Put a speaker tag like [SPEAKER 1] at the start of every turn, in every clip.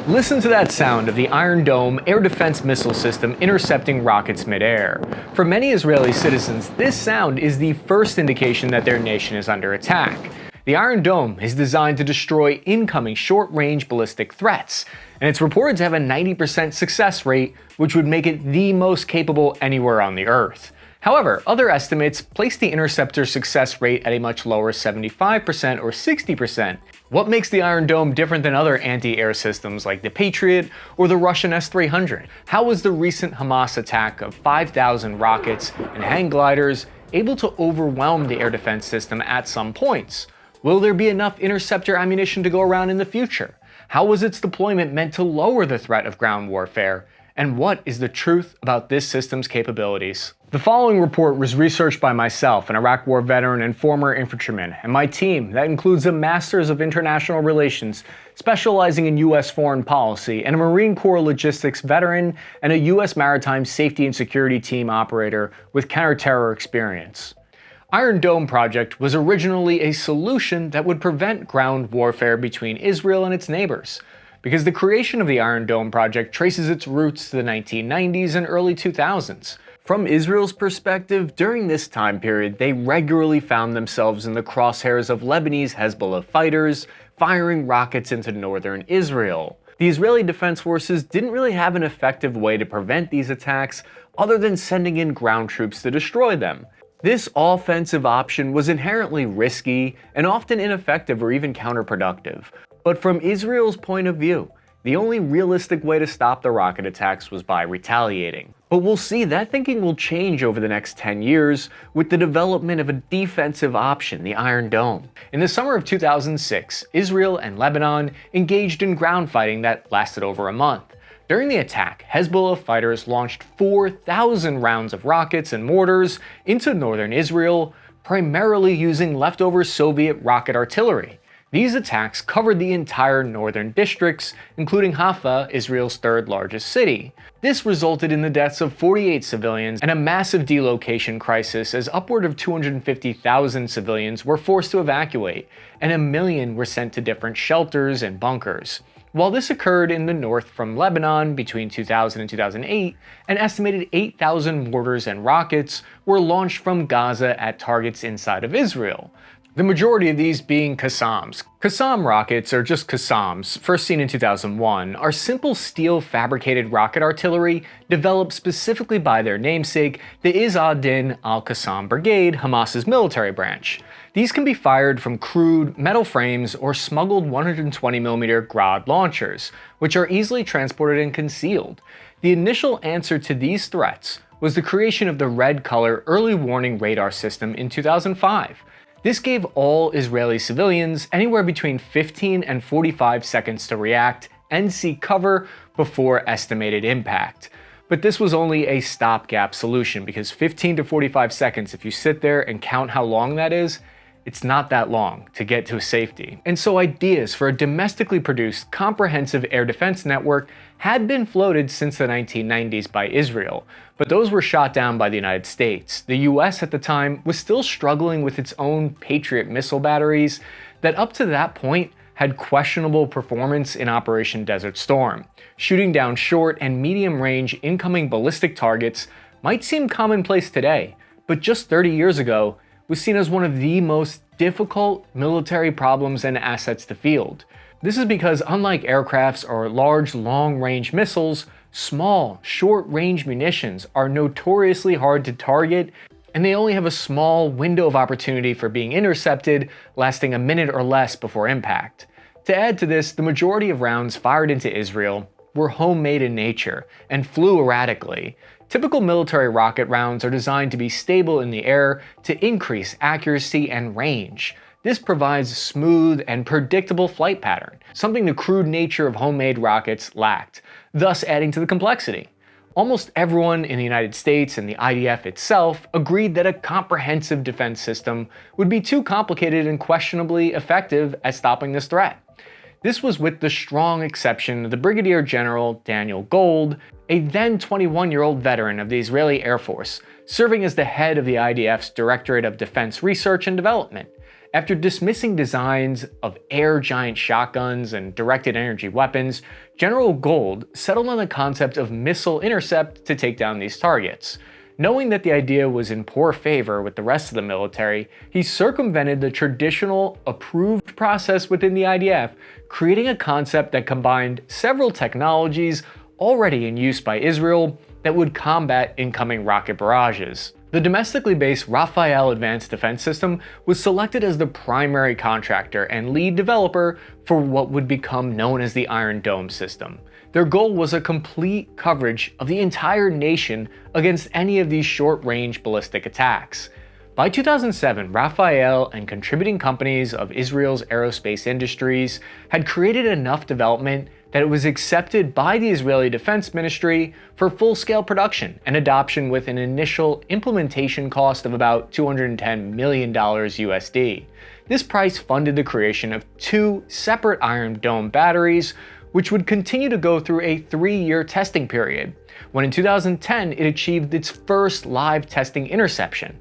[SPEAKER 1] Listen to that sound of the Iron Dome air defense missile system intercepting rockets midair. For many Israeli citizens, this sound is the first indication that their nation is under attack. The Iron Dome is designed to destroy incoming short-range ballistic threats, and it's reported to have a 90% success rate, which would make it the most capable anywhere on the Earth. However, other estimates place the interceptor's success rate at a much lower 75% or 60%. What makes the Iron Dome different than other anti-air systems like the Patriot or the Russian S-300? How was the recent Hamas attack of 5,000 rockets and hang gliders able to overwhelm the air defense system at some points? Will there be enough interceptor ammunition to go around in the future? How was its deployment meant to lower the threat of ground warfare? And what is the truth about this system's capabilities? The following report was researched by myself, an Iraq War veteran and former infantryman, and my team that includes a Masters of International Relations specializing in U.S. foreign policy and a Marine Corps logistics veteran and a U.S. maritime safety and security team operator with counter-terror experience. Iron Dome project was originally a solution that would prevent ground warfare between Israel and its neighbors, because the creation of the Iron Dome project traces its roots to the 1990s and early 2000s. From Israel's perspective, during this time period, they regularly found themselves in the crosshairs of Lebanese Hezbollah fighters firing rockets into northern Israel. The Israeli Defense Forces didn't really have an effective way to prevent these attacks other than sending in ground troops to destroy them. This offensive option was inherently risky and often ineffective or even counterproductive. But from Israel's point of view, the only realistic way to stop the rocket attacks was by retaliating. But we'll see that thinking will change over the next 10 years with the development of a defensive option, the Iron Dome. In the summer of 2006, Israel and Lebanon engaged in ground fighting that lasted over a month. During the attack, Hezbollah fighters launched 4,000 rounds of rockets and mortars into northern Israel, primarily using leftover Soviet rocket artillery. These attacks covered the entire northern districts, including Haifa, Israel's third largest city. This resulted in the deaths of 48 civilians and a massive delocation crisis, as upward of 250,000 civilians were forced to evacuate, and 1 million were sent to different shelters and bunkers. While this occurred in the north from Lebanon between 2000 and 2008, an estimated 8,000 mortars and rockets were launched from Gaza at targets inside of Israel, the majority of these being Qassams. Qassam rockets, or just Qassams, first seen in 2001, are simple steel fabricated rocket artillery developed specifically by their namesake, the Izz ad-Din al-Qassam Brigade, Hamas's military branch. These can be fired from crude metal frames or smuggled 120mm Grad launchers, which are easily transported and concealed. The initial answer to these threats was the creation of the red color early warning radar system in 2005. This gave all Israeli civilians anywhere between 15 and 45 seconds to react and seek cover before estimated impact. But this was only a stopgap solution, because 15 to 45 seconds, if you sit there and count how long that is, it's not that long to get to safety. And so ideas for a domestically produced, comprehensive air defense network had been floated since the 1990s by Israel, but those were shot down by the United States. The US at the time was still struggling with its own Patriot missile batteries that up to that point had questionable performance in Operation Desert Storm. Shooting down short and medium-range incoming ballistic targets might seem commonplace today, but just 30 years ago, was seen as one of the most difficult military problems and assets to field. This is because, unlike aircrafts or large long-range missiles, small, short-range munitions are notoriously hard to target, and they only have a small window of opportunity for being intercepted, lasting a minute or less before impact. To add to this, the majority of rounds fired into Israel were homemade in nature and flew erratically. Typical military rocket rounds are designed to be stable in the air to increase accuracy and range. This provides a smooth and predictable flight pattern, something the crude nature of homemade rockets lacked, thus adding to the complexity. Almost everyone in the United States and the IDF itself agreed that a comprehensive defense system would be too complicated and questionably effective at stopping this threat. This was with the strong exception of the Brigadier General Daniel Gold, a then 21-year-old veteran of the Israeli Air Force, serving as the head of the IDF's Directorate of Defense Research and Development. After dismissing designs of air giant shotguns and directed energy weapons, General Gold settled on the concept of missile intercept to take down these targets. Knowing that the idea was in poor favor with the rest of the military, he circumvented the traditional approved process within the IDF, creating a concept that combined several technologies already in use by Israel that would combat incoming rocket barrages. The domestically based Rafael Advanced Defense System was selected as the primary contractor and lead developer for what would become known as the Iron Dome system. Their goal was a complete coverage of the entire nation against any of these short-range ballistic attacks. By 2007, Rafael and contributing companies of Israel's aerospace industries had created enough development that it was accepted by the Israeli Defense Ministry for full-scale production and adoption with an initial implementation cost of about $210 million USD. This price funded the creation of 2 separate Iron Dome batteries, which would continue to go through a 3-year testing period, when in 2010 it achieved its first live testing interception.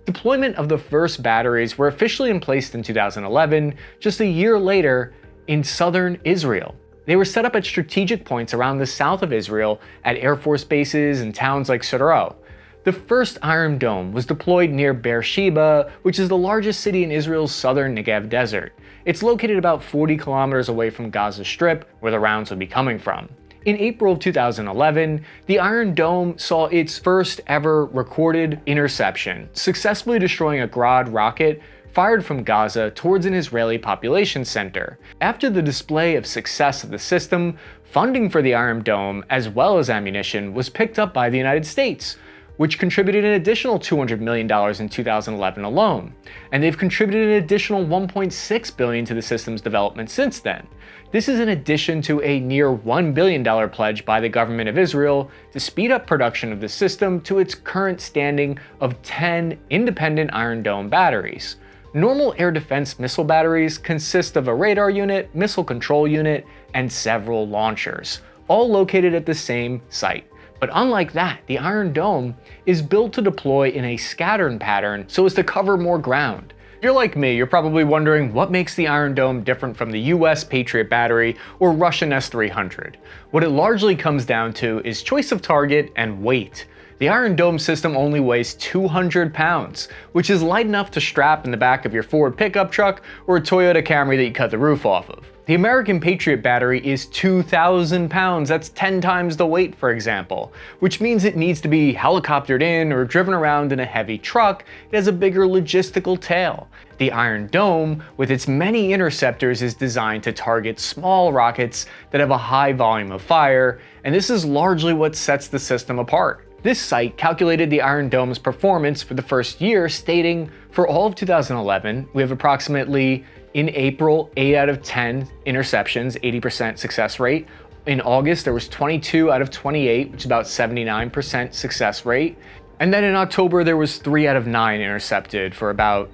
[SPEAKER 1] Deployment of the first batteries were officially in place in 2011, just a year later in southern Israel. They were set up at strategic points around the south of Israel at Air Force bases and towns like Sderot. The first Iron Dome was deployed near Beersheba, which is the largest city in Israel's southern Negev desert. It's located about 40 kilometers away from Gaza Strip, where the rounds would be coming from. In April of 2011, the Iron Dome saw its first ever recorded interception, successfully destroying a Grad rocket fired from Gaza towards an Israeli population center. After the display of success of the system, funding for the Iron Dome, as well as ammunition, was picked up by the United States, which contributed an additional $200 million in 2011 alone. And they've contributed an additional $1.6 billion to the system's development since then. This is in addition to a near $1 billion pledge by the government of Israel to speed up production of the system to its current standing of 10 independent Iron Dome batteries. Normal air defense missile batteries consist of a radar unit, missile control unit, and several launchers, all located at the same site. But unlike that, the Iron Dome is built to deploy in a scattering pattern so as to cover more ground. If you're like me, you're probably wondering what makes the Iron Dome different from the US Patriot battery or Russian S-300. What it largely comes down to is choice of target and weight. The Iron Dome system only weighs 200 pounds, which is light enough to strap in the back of your Ford pickup truck or a Toyota Camry that you cut the roof off of. The American Patriot battery is 2,000 pounds, that's 10 times the weight for example, which means it needs to be helicoptered in or driven around in a heavy truck. It has a bigger logistical tail. The Iron Dome, with its many interceptors, is designed to target small rockets that have a high volume of fire, and this is largely what sets the system apart. This site calculated the Iron Dome's performance for the first year, stating, for all of 2011, we have approximately, in April, 8 out of 10 interceptions, 80% success rate. In August, there was 22 out of 28, which is about 79% success rate. And then in October, there was 3 out of 9 intercepted for about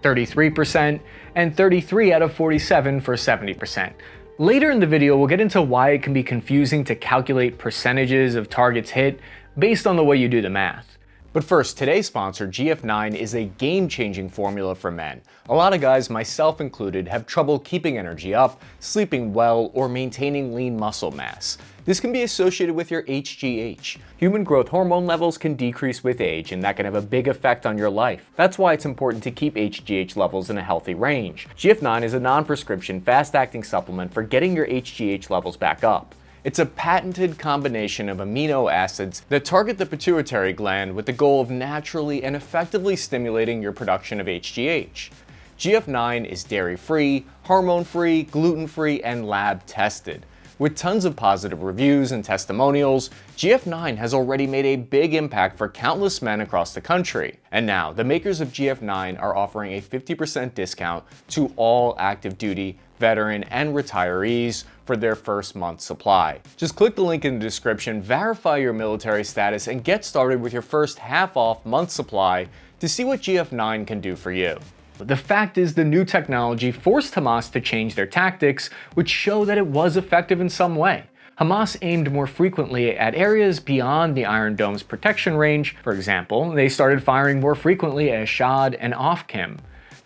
[SPEAKER 1] 33%, and 33 out of 47 for 70%. Later in the video, we'll get into why it can be confusing to calculate percentages of targets hit based on the way you do the math. But first, today's sponsor, GF9, is a game-changing formula for men. A lot of guys, myself included, have trouble keeping energy up, sleeping well, or maintaining lean muscle mass. This can be associated with your HGH. Human growth hormone levels can decrease with age, and that can have a big effect on your life. That's why it's important to keep HGH levels in a healthy range. GF9 is a non-prescription, fast-acting supplement for getting your HGH levels back up. It's a patented combination of amino acids that target the pituitary gland with the goal of naturally and effectively stimulating your production of HGH. GF9 is dairy-free, hormone-free, gluten-free, and lab-tested. With tons of positive reviews and testimonials, GF9 has already made a big impact for countless men across the country. And now, the makers of GF9 are offering a 50% discount to all active duty, veteran, and retirees for their first month's supply. Just click the link in the description, verify your military status, and get started with your first half-off month supply to see what GF9 can do for you. The fact is, the new technology forced Hamas to change their tactics, which show that it was effective in some way. Hamas aimed more frequently at areas beyond the Iron Dome's protection range. For example, they started firing more frequently at Ashad and Afkim.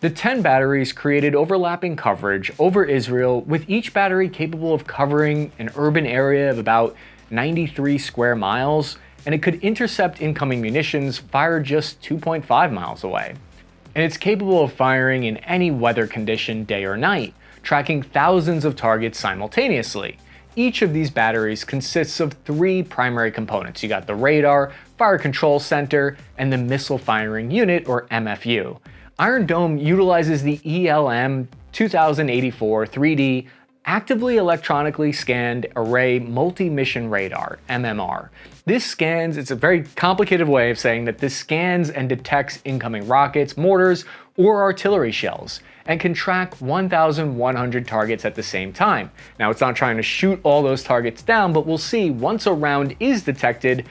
[SPEAKER 1] The 10 batteries created overlapping coverage over Israel, with each battery capable of covering an urban area of about 93 square miles, and it could intercept incoming munitions fired just 2.5 miles away. And it's capable of firing in any weather condition, day or night, tracking thousands of targets simultaneously. Each of these batteries consists of 3 primary components. You got the radar, fire control center, and the missile firing unit, or MFU. Iron Dome utilizes the ELM 2084 3D Actively Electronically Scanned Array Multi-Mission Radar, MMR. This scans, it's a very complicated way of saying that this scans and detects incoming rockets, mortars, or artillery shells, and can track 1,100 targets at the same time. Now, it's not trying to shoot all those targets down, but we'll see once a round is detected,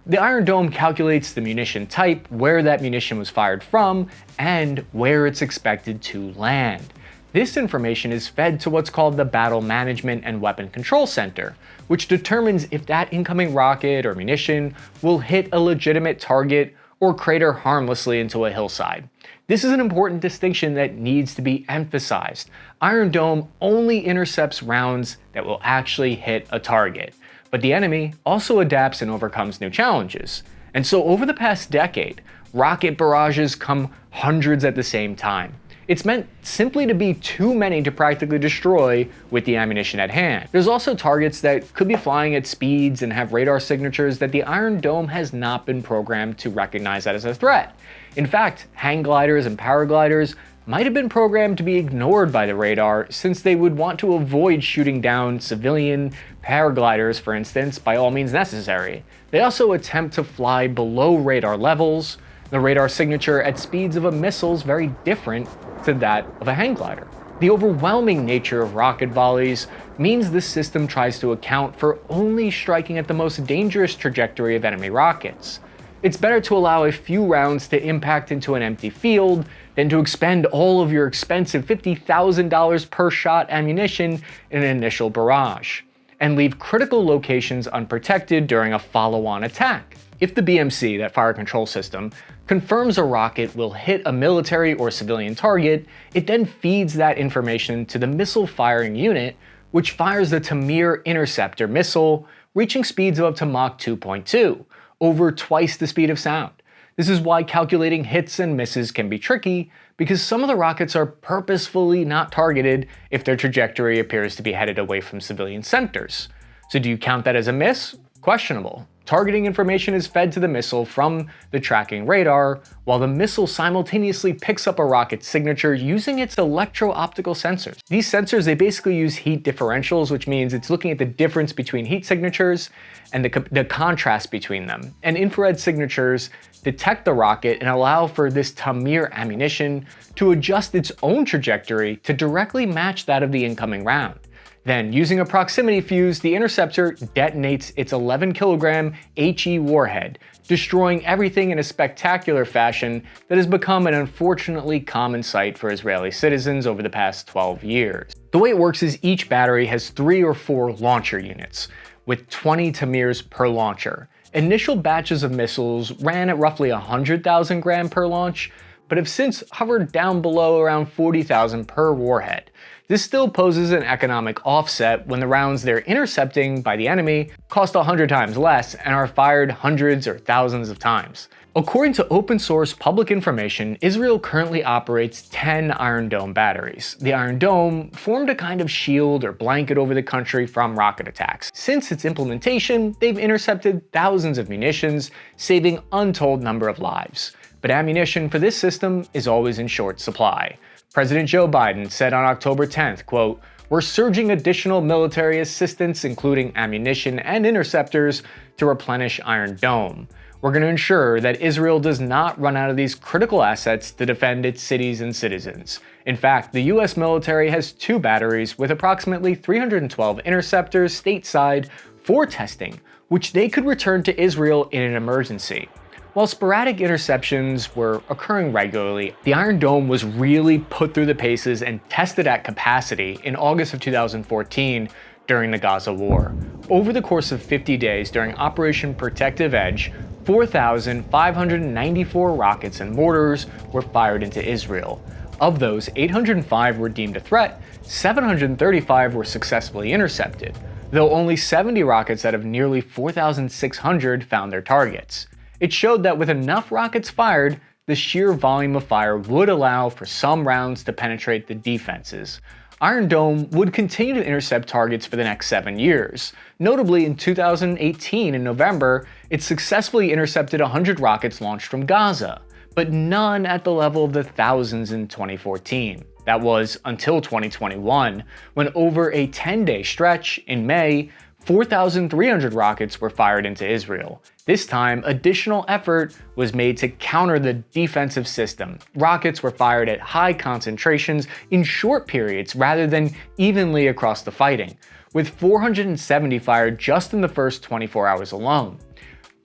[SPEAKER 1] the Iron Dome calculates the munition type, where that munition was fired from, and where it's expected to land. This information is fed to what's called the Battle Management and Weapon Control Center, which determines if that incoming rocket or munition will hit a legitimate target or crater harmlessly into a hillside. This is an important distinction that needs to be emphasized. Iron Dome only intercepts rounds that will actually hit a target, but the enemy also adapts and overcomes new challenges. And so over the past decade, rocket barrages come hundreds at the same time. It's meant simply to be too many to practically destroy with the ammunition at hand. There's also targets that could be flying at speeds and have radar signatures that the Iron Dome has not been programmed to recognize that as a threat. In fact, hang gliders and paragliders might have been programmed to be ignored by the radar, since they would want to avoid shooting down civilian paragliders, for instance, by all means necessary. They also attempt to fly below radar levels. The radar signature at speeds of a missile is very different to that of a hang glider. The overwhelming nature of rocket volleys means this system tries to account for only striking at the most dangerous trajectory of enemy rockets. It's better to allow a few rounds to impact into an empty field than to expend all of your expensive $50,000 per shot ammunition in an initial barrage, and leave critical locations unprotected during a follow-on attack. If the BMC, that fire control system, confirms a rocket will hit a military or civilian target, it then feeds that information to the missile firing unit, which fires the Tamir interceptor missile, reaching speeds of up to Mach 2.2, over twice the speed of sound. This is why calculating hits and misses can be tricky, because some of the rockets are purposefully not targeted if their trajectory appears to be headed away from civilian centers. So do you count that as a miss? Questionable. Targeting information is fed to the missile from the tracking radar, while the missile simultaneously picks up a rocket's signature using its electro-optical sensors. These sensors, they basically use heat differentials, which means it's looking at the difference between heat signatures and the contrast between them. And infrared signatures detect the rocket and allow for this Tamir ammunition to adjust its own trajectory to directly match that of the incoming round. Then, using a proximity fuse, the interceptor detonates its 11-kilogram HE warhead, destroying everything in a spectacular fashion that has become an unfortunately common sight for Israeli citizens over the past 12 years. The way it works is each battery has 3 or 4 launcher units, with 20 Tamirs per launcher. Initial batches of missiles ran at roughly 100,000 gram per launch, but have since hovered down below around 40,000 per warhead. This still poses an economic offset when the rounds they're intercepting by the enemy cost 100 times less and are fired hundreds or thousands of times. According to open source public information, Israel currently operates 10 Iron Dome batteries. The Iron Dome formed a kind of shield or blanket over the country from rocket attacks. Since its implementation, they've intercepted thousands of munitions, saving untold number of lives. But ammunition for this system is always in short supply. President Joe Biden said on October 10th, quote, "We're surging additional military assistance, including ammunition and interceptors, to replenish Iron Dome. We're going to ensure that Israel does not run out of these critical assets to defend its cities and citizens." In fact, the US military has 2 batteries with approximately 312 interceptors stateside for testing, which they could return to Israel in an emergency. While sporadic interceptions were occurring regularly, the Iron Dome was really put through the paces and tested at capacity in August of 2014 during the Gaza war. Over the course of 50 days during Operation Protective Edge, 4,594 rockets and mortars were fired into Israel. Of those, 805 were deemed a threat, 735 were successfully intercepted, though only 70 rockets out of nearly 4,600 found their targets. It showed that with enough rockets fired, the sheer volume of fire would allow for some rounds to penetrate the defenses. Iron Dome would continue to intercept targets for the next 7 years. Notably, in 2018 in November, it successfully intercepted 100 rockets launched from Gaza, but none at the level of the thousands in 2014. That was until 2021, when over a 10-day stretch in May, 4,300 rockets were fired into Israel. This time, additional effort was made to counter the defensive system. Rockets were fired at high concentrations in short periods rather than evenly across the fighting, with 470 fired just in the first 24 hours alone.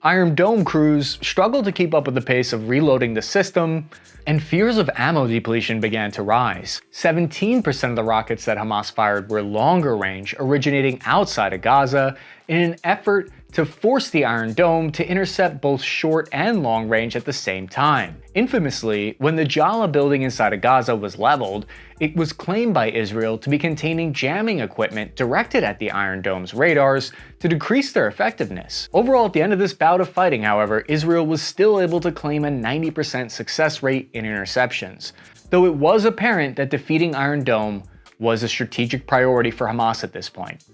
[SPEAKER 1] Iron Dome crews struggled to keep up with the pace of reloading the system, and fears of ammo depletion began to rise. 17% of the rockets that Hamas fired were longer range, originating outside of Gaza, in an effort to force the Iron Dome to intercept both short and long range at the same time. Infamously, when the Jala building inside of Gaza was leveled, it was claimed by Israel to be containing jamming equipment directed at the Iron Dome's radars to decrease their effectiveness. Overall, at the end of this bout of fighting, however, Israel was still able to claim a 90% success rate in interceptions, though it was apparent that defeating Iron Dome was a strategic priority for Hamas at this point.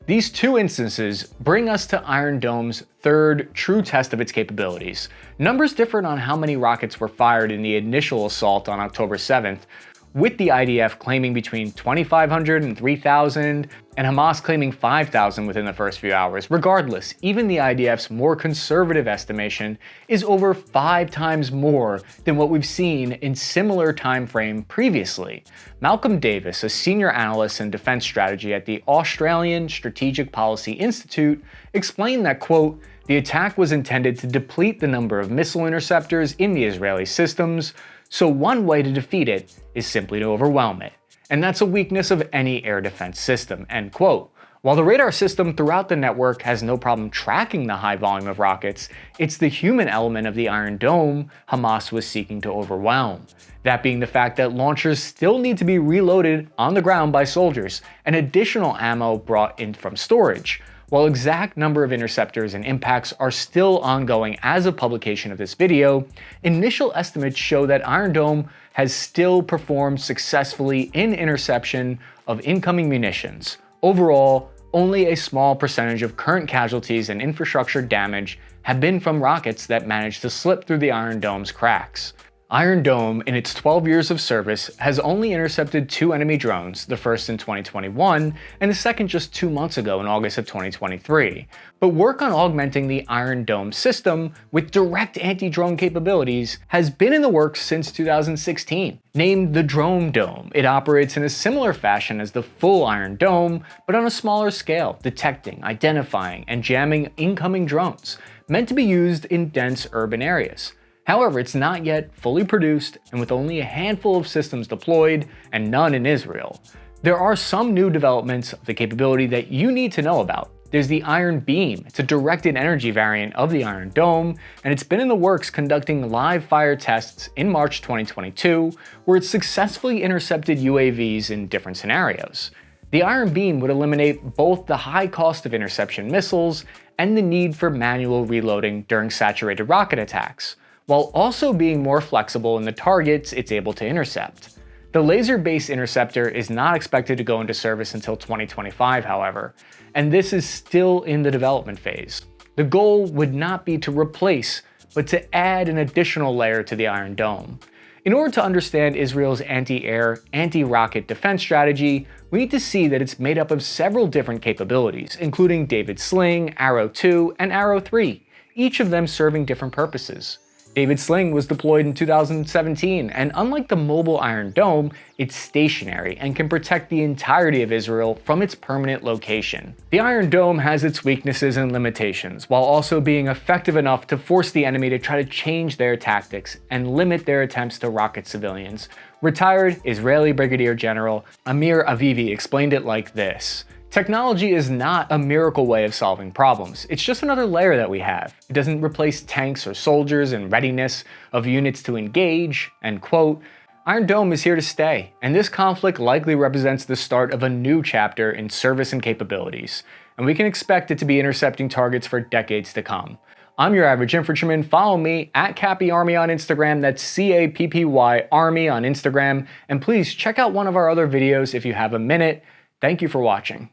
[SPEAKER 1] These two instances bring us to Iron Dome's third true test of its capabilities. Numbers differed on how many rockets were fired in the initial assault on October 7th, with the IDF claiming between 2,500 and 3,000, and Hamas claiming 5,000 within the first few hours. Regardless, even the IDF's more conservative estimation is over 5 times more than what we've seen in similar time frame previously. Malcolm Davis, a senior analyst in defense strategy at the Australian Strategic Policy Institute, explained that, quote, "The attack was intended to deplete the number of missile interceptors in the Israeli systems, so one way to defeat it is simply to overwhelm it. And that's a weakness of any air defense system," end quote. While the radar system throughout the network has no problem tracking the high volume of rockets, it's the human element of the Iron Dome Hamas was seeking to overwhelm. That being the fact that launchers still need to be reloaded on the ground by soldiers, and additional ammo brought in from storage. While exact number of interceptors and impacts are still ongoing as of publication of this video, initial estimates show that Iron Dome has still performed successfully in interception of incoming munitions. Overall, only a small percentage of current casualties and infrastructure damage have been from rockets that managed to slip through the Iron Dome's cracks. Iron Dome, in its 12 years of service, has only intercepted 2 enemy drones, the first in 2021 and the second just 2 months ago in August of 2023. But work on augmenting the Iron Dome system with direct anti-drone capabilities has been in the works since 2016. Named the Drone Dome, it operates in a similar fashion as the full Iron Dome, but on a smaller scale, detecting, identifying, and jamming incoming drones, meant to be used in dense urban areas. However, it's not yet fully produced, and with only a handful of systems deployed and none in Israel. There are some new developments of the capability that you need to know about. There's the Iron Beam. It's a directed energy variant of the Iron Dome, and it's been in the works conducting live fire tests in March 2022, where it successfully intercepted UAVs in different scenarios. The Iron Beam would eliminate both the high cost of interception missiles and the need for manual reloading during saturated rocket attacks, while also being more flexible in the targets it's able to intercept. The laser-based interceptor is not expected to go into service until 2025, however, and this is still in the development phase. The goal would not be to replace, but to add an additional layer to the Iron Dome. In order to understand Israel's anti-air, anti-rocket defense strategy, we need to see that it's made up of several different capabilities, including David Sling, Arrow 2, and Arrow 3, each of them serving different purposes. David Sling was deployed in 2017, and unlike the mobile Iron Dome, it's stationary and can protect the entirety of Israel from its permanent location. The Iron Dome has its weaknesses and limitations, while also being effective enough to force the enemy to try to change their tactics and limit their attempts to rocket civilians. Retired Israeli Brigadier General Amir Avivi explained it like this: "Technology is not a miracle way of solving problems. It's just another layer that we have. It doesn't replace tanks or soldiers and readiness of units to engage," end quote. Iron Dome is here to stay, and this conflict likely represents the start of a new chapter in service and capabilities, and we can expect it to be intercepting targets for decades to come. I'm your average infantryman. Follow me at Cappy Army on Instagram, that's CAPPY Army on Instagram, and please check out one of our other videos if you have a minute. Thank you for watching.